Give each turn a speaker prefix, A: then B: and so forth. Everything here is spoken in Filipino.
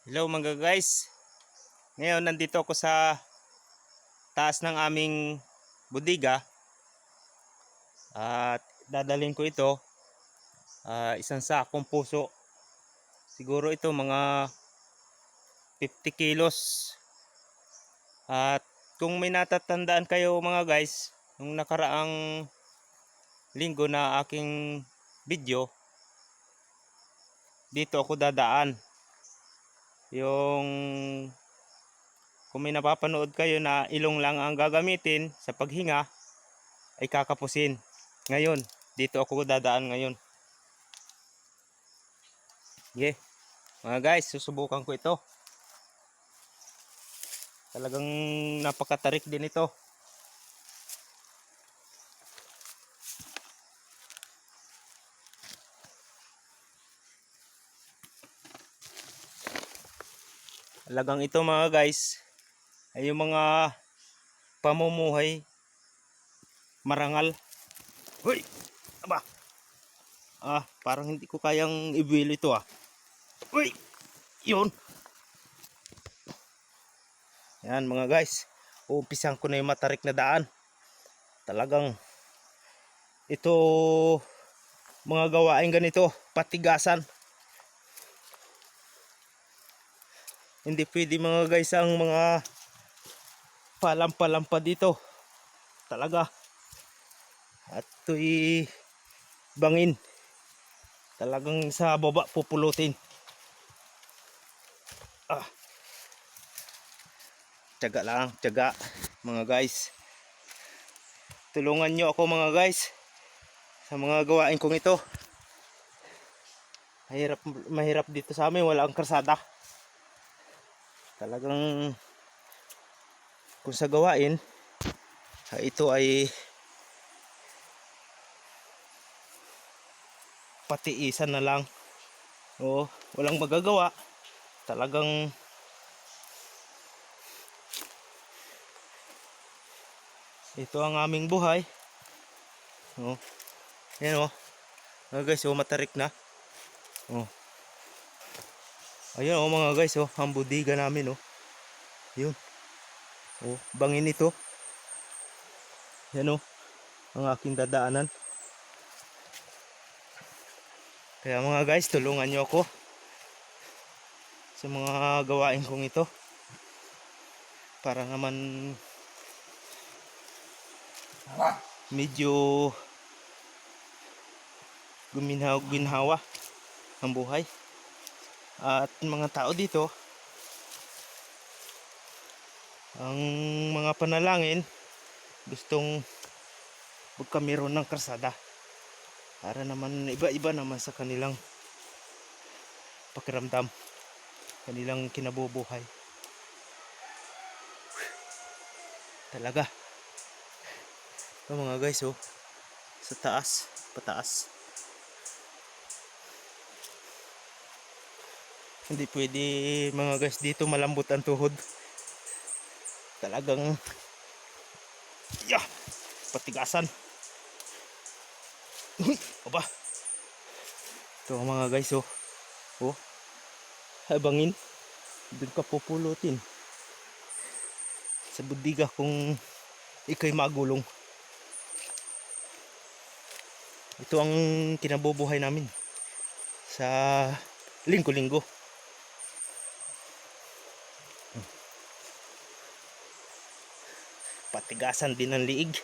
A: Hello mga guys. Ngayon nandito ako sa taas ng aming bodega at dadalhin ko ito isang sakong puso. Siguro ito mga 50 kilos. At kung may natatandaan kayo mga guys, nung nakaraang linggo na aking video, dito ako dadaan. Yung kung may napapanood kayo na ilong lang ang gagamitin sa paghinga ay kakapusin. Ngayon, dito ako dadaan ngayon. Yeah. Mga guys, susubukan ko ito. Talagang napakatarik din ito. Talagang ito mga guys ay yung mga pamumuhay marangal. Hoy! Aba! Parang hindi ko kayang ibuwelo ito. Uy! Yun! Yan mga guys. Uumpisan ko na yung matarik na daan. Talagang ito mga gawain ganito, patigasan. Hindi pwede mga guys ang mga palampa-lampa dito. Talaga. At ito'y bangin. Talagang sa baba pupulutin. Tiyaga lang, tiyaga mga guys. Tulungan nyo ako mga guys sa mga gawain kong ito. Mahirap dito sa amin, wala ang karsada. Talagang kung sa gawain ito ay patiisan na lang. Walang magagawa. Talagang ito ang aming buhay. Ayan mga guys, matarik na. Ayun mga guys, ang bodega namin. Yun. Bangin ito. Yan ang aking dadaanan. Kaya mga guys, tulungan nyo ako sa mga gawain kong ito. Para naman medyo guminhawa ang buhay. At mga tao dito, ang mga panalangin, gustong magkameron ng karsada. Para naman iba-iba naman sa kanilang pakiramdam, kanilang kinabubuhay. Talaga. Ito mga guys, sa taas, pataas. Hindi pwede mga guys dito malambot ang tuhod. Talagang patigasan. Aba. Ito mga guys, bangin. Doon ka pupulutin sa bodega kung ikay magulong. Ito ang kinabubuhay namin sa linggo-linggo. Patigasan din ang liig.